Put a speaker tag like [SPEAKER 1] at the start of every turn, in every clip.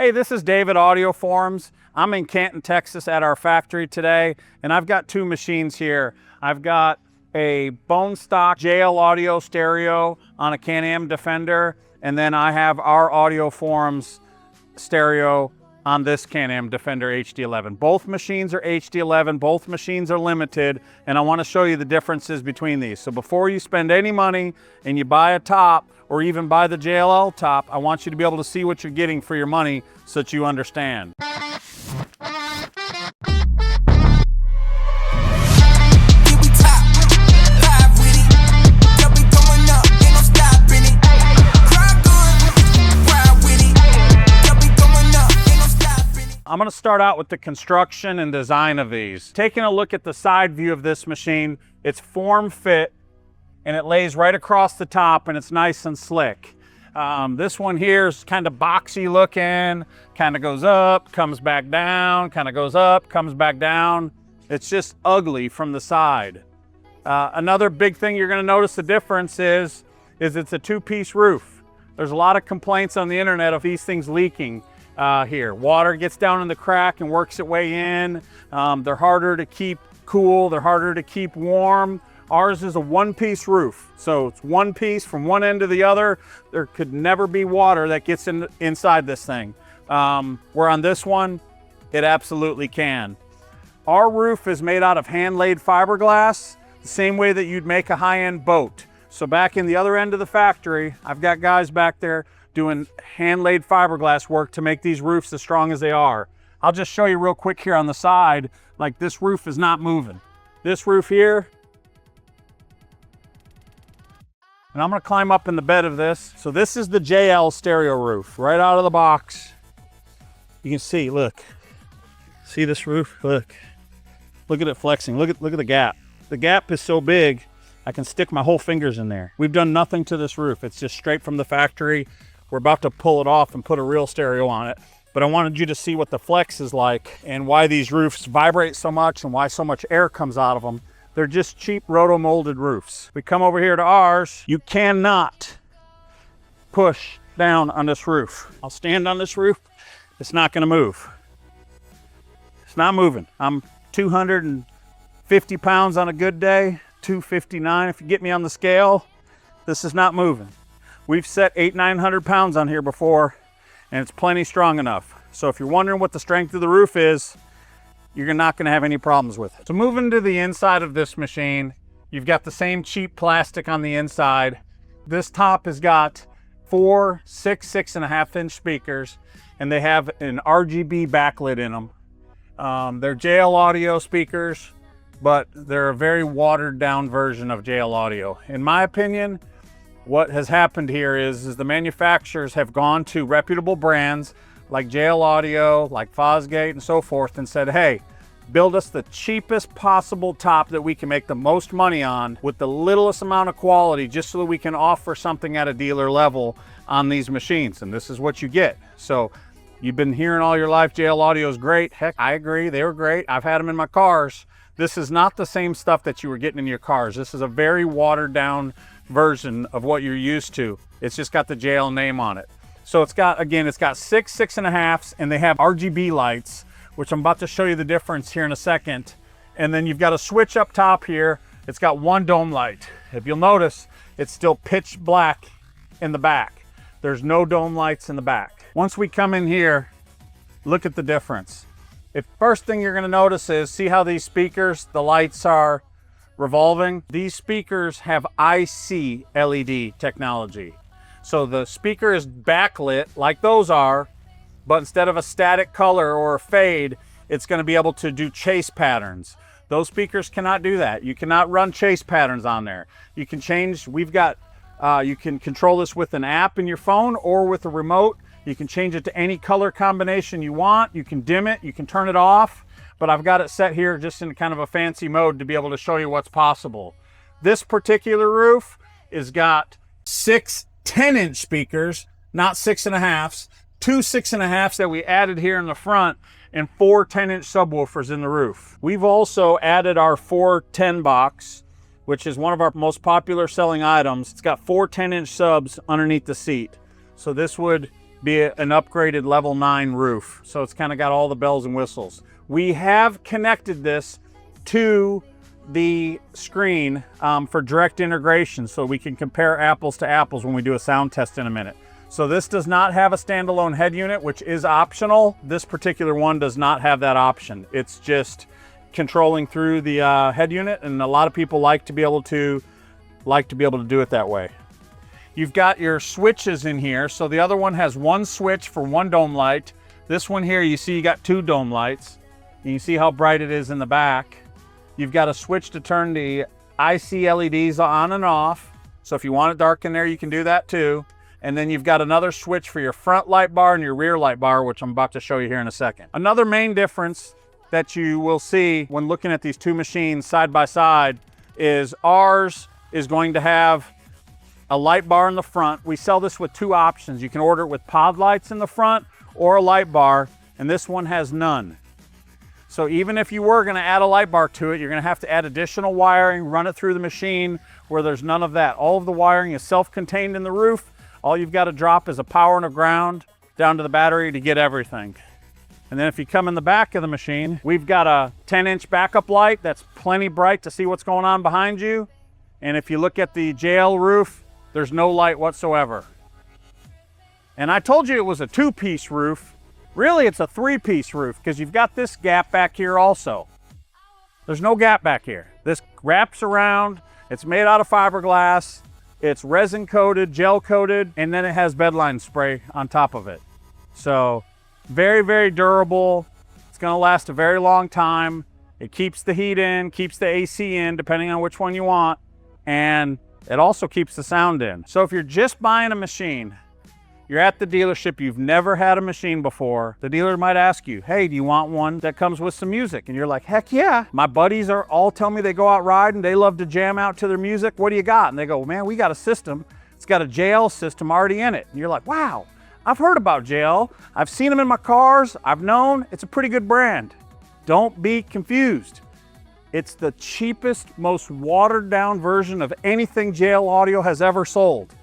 [SPEAKER 1] Hey, this is David AudioFormz. I'm in Canton, Texas at our factory today, and I've got two machines here. I've got a bone stock JL audio stereo on a Can-Am Defender, and then I have our AudioFormz stereo on this Can-Am Defender HD11. Both machines are HD11, both machines are limited, and I want to show you the differences between these. So before you spend any money and you buy a top or even buy the JLL top, I want you to be able to see what you're getting for your money so that you understand. I'm going to start out with the construction and design of these. Taking a look at the side view of this machine, it's form fit and it lays right across the top and it's nice and slick. This one here is kind of boxy looking, kind of goes up, comes back down, kind of goes up, comes back down. It's just ugly from the side. Another big thing you're going to notice the difference is it's a two-piece roof. There's a lot of complaints on the internet of these things leaking. Here, water gets down in the crack and works its way in. They're harder to keep cool, they're harder to keep warm. Ours is a one-piece roof, so it's one piece from one end to the other. There could never be water that gets inside this thing. Where on this one, it absolutely can. Our roof is made out of hand-laid fiberglass, the same way that you'd make a high-end boat. So back in the other end of the factory, I've got guys back there doing hand-laid fiberglass work to make these roofs as strong as they are. I'll just show you real quick here on the side, like this roof is not moving. This roof here, and I'm gonna climb up in the bed of this. So this is the JL stereo roof, right out of the box. You can see, look. See this roof? Look at it flexing, look at the gap. The gap is so big, I can stick my whole fingers in there. We've done nothing to this roof. It's just straight from the factory. We're about to pull it off and put a real stereo on it. But I wanted you to see what the flex is like and why these roofs vibrate so much and why so much air comes out of them. They're just cheap roto-molded roofs. We come over here to ours, you cannot push down on this roof. I'll stand on this roof, it's not gonna move. It's not moving. I'm 250 pounds on a good day, 259 if you get me on the scale. This is not moving. We've set 800-900 pounds on here before and it's plenty strong enough. So if you're wondering what the strength of the roof is, you're not going to have any problems with it. So moving to the inside of this machine, you've got the same cheap plastic on the inside. This top has got 4 6.5 inch speakers and they have an RGB backlit in them. They're JL audio speakers, but they're a very watered down version of JL audio. In my opinion, what has happened here is the manufacturers have gone to reputable brands like JL Audio, like Fosgate and so forth and said, hey, build us the cheapest possible top that we can make the most money on with the littlest amount of quality just so that we can offer something at a dealer level on these machines. And this is what you get. So you've been hearing all your life JL Audio is great. Heck, I agree, they were great. I've had them in my cars. This is not the same stuff that you were getting in your cars. This is a very watered down version of what you're used to. It's just got the JL name on it. So it's got, again, it's got 6 6.5s and they have RGB lights, which I'm about to show you the difference here in a second. And then you've got a switch up top here. It's got one dome light. If you'll notice, it's still pitch black in the back. There's no dome lights in the back. Once we come in here, look at the difference. First thing you're gonna notice is, see how these speakers, the lights are revolving? These speakers have IC LED technology. So the speaker is backlit like those are, but instead of a static color or a fade, it's gonna be able to do chase patterns. Those speakers cannot do that. You cannot run chase patterns on there. You can change, you can control this with an app in your phone or with a remote. You can change it to any color combination you want. You can dim it, you can turn it off, but I've got it set here just in kind of a fancy mode to be able to show you what's possible. This particular roof has got 6 10-inch speakers, not 6.5s, 2 6.5s that we added here in the front, and 4 10-inch subwoofers in the roof. We've also added our 410 box, which is one of our most popular selling items. It's got 4 10-inch subs underneath the seat. So this would be an upgraded level 9 roof. So it's kind of got all the bells and whistles. We have connected this to the screen for direct integration, so we can compare apples to apples when we do a sound test in a minute. So this does not have a standalone head unit, which is optional. This particular one does not have that option. It's just controlling through the head unit, and a lot of people like to be able to do it that way. You've got your switches in here. So the other one has one switch for one dome light. This one here, you see you got 2 dome lights. You can see how bright it is in the back. You've got a switch to turn the IC LEDs on and off. So if you want it dark in there, you can do that too. And then you've got another switch for your front light bar and your rear light bar, which I'm about to show you here in a second. Another main difference that you will see when looking at these 2 machines side by side is ours is going to have a light bar in the front. We sell this with 2 options. You can order it with pod lights in the front or a light bar, and this one has none. So even if you were gonna add a light bar to it, you're gonna have to add additional wiring, run it through the machine where there's none of that. All of the wiring is self-contained in the roof. All you've got to drop is a power and a ground down to the battery to get everything. And then if you come in the back of the machine, we've got a 10-inch backup light that's plenty bright to see what's going on behind you. And if you look at the JL roof, there's no light whatsoever. And I told you it was a 2-piece roof. Really, it's a 3-piece roof because you've got this gap back here also. There's no gap back here. This wraps around. It's made out of fiberglass. It's resin coated, gel coated, and then it has bedline spray on top of it. So very, very durable. It's gonna last a very long time. It keeps the heat in, keeps the AC in, depending on which one you want. And it also keeps the sound in. So if you're just buying a machine, you're at the dealership, you've never had a machine before, the dealer might ask you, hey, do you want one that comes with some music? And you're like, heck yeah. My buddies are all telling me they go out riding, they love to jam out to their music. What do you got? And they go, well, man, we got a system. It's got a JL system already in it. And you're like, wow, I've heard about JL. I've seen them in my cars. I've known it's a pretty good brand. Don't be confused. It's the cheapest, most watered down version of anything JL Audio has ever sold.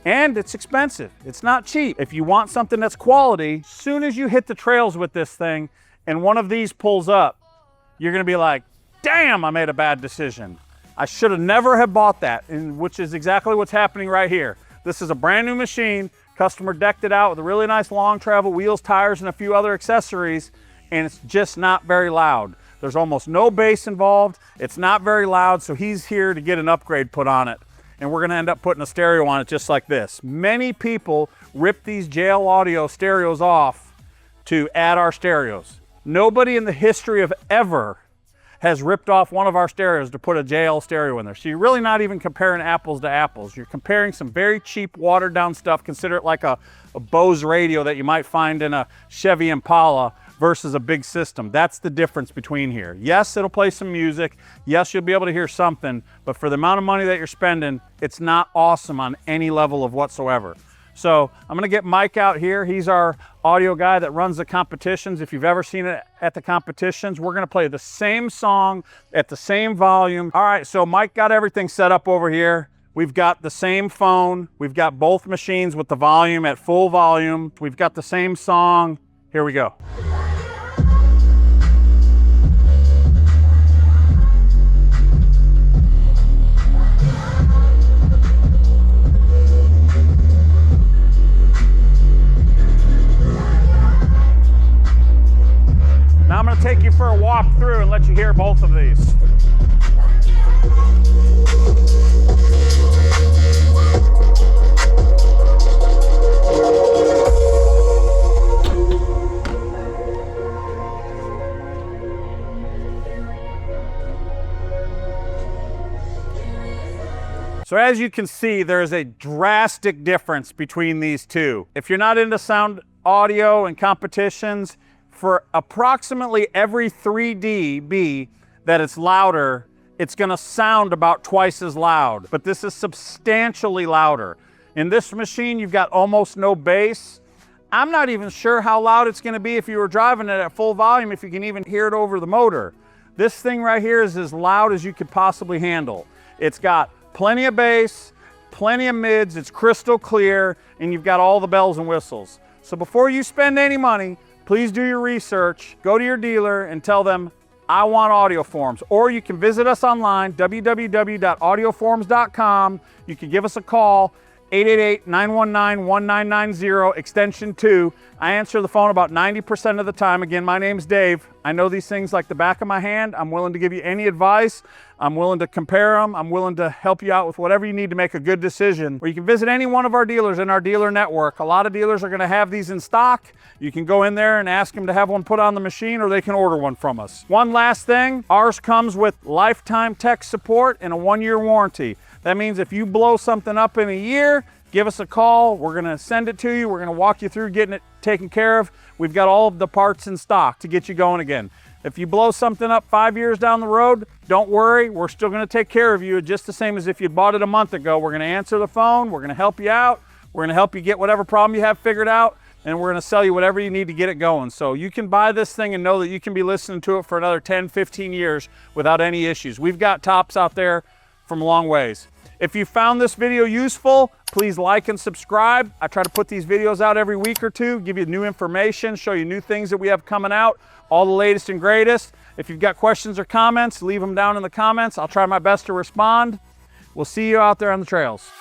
[SPEAKER 1] And it's expensive. It's not cheap. If you want something that's quality, as soon as you hit the trails with this thing and one of these pulls up, you're gonna be like, damn, I made a bad decision. I should have never have bought that, and which is exactly what's happening right here. This is a brand new machine. Customer decked it out with a really nice long travel wheels, tires, and a few other accessories, and it's just not very loud. There's almost no bass involved. It's not very loud, so he's here to get an upgrade put on it. And we're gonna end up putting a stereo on it just like this. Many people rip these JL Audio stereos off to add our stereos. Nobody in the history of ever has ripped off one of our stereos to put a JL stereo in there. So you're really not even comparing apples to apples. You're comparing some very cheap watered down stuff. Consider it like a Bose radio that you might find in a Chevy Impala versus a big system. That's the difference between here. Yes, it'll play some music. Yes, you'll be able to hear something, but for the amount of money that you're spending, it's not awesome on any level of whatsoever. So I'm gonna get Mike out here. He's our audio guy that runs the competitions. If you've ever seen it at the competitions, we're gonna play the same song at the same volume. All right, so Mike got everything set up over here. We've got the same phone. We've got both machines with the volume at full volume. We've got the same song. Here we go. Now I'm going to take you for a walk through and let you hear both of these. So as you can see, there is a drastic difference between these two. If you're not into sound audio and competitions, for approximately every 3 dB that it's louder, it's gonna sound about twice as loud, but this is substantially louder. In this machine, you've got almost no bass. I'm not even sure how loud it's gonna be if you were driving it at full volume, if you can even hear it over the motor. This thing right here is as loud as you could possibly handle. It's got plenty of bass, plenty of mids, it's crystal clear, and you've got all the bells and whistles. So before you spend any money, please do your research, go to your dealer and tell them, I want AudioFormz. Or you can visit us online, www.audioformz.com. You can give us a call, 888-919-1990, extension 2. I answer the phone about 90% of the time. Again, my name's Dave. I know these things like the back of my hand. I'm willing to give you any advice. I'm willing to compare them. I'm willing to help you out with whatever you need to make a good decision. Or you can visit any one of our dealers in our dealer network. A lot of dealers are going to have these in stock. You can go in there and ask them to have one put on the machine, or they can order one from us. One last thing, ours comes with lifetime tech support and a 1-year warranty. That means if you blow something up in a year, give us a call. We're gonna send it to you. We're gonna walk you through getting it taken care of. We've got all of the parts in stock to get you going again. If you blow something up 5 years down the road, don't worry. We're still gonna take care of you just the same as if you bought it a month ago. We're gonna answer the phone. We're gonna help you out. We're gonna help you get whatever problem you have figured out, and we're gonna sell you whatever you need to get it going. So you can buy this thing and know that you can be listening to it for another 10, 15 years without any issues. We've got tops out there from long ways. If you found this video useful, please like and subscribe. I try to put these videos out every week or two, give you new information, show you new things that we have coming out, all the latest and greatest. If you've got questions or comments, leave them down in the comments. I'll try my best to respond. We'll see you out there on the trails.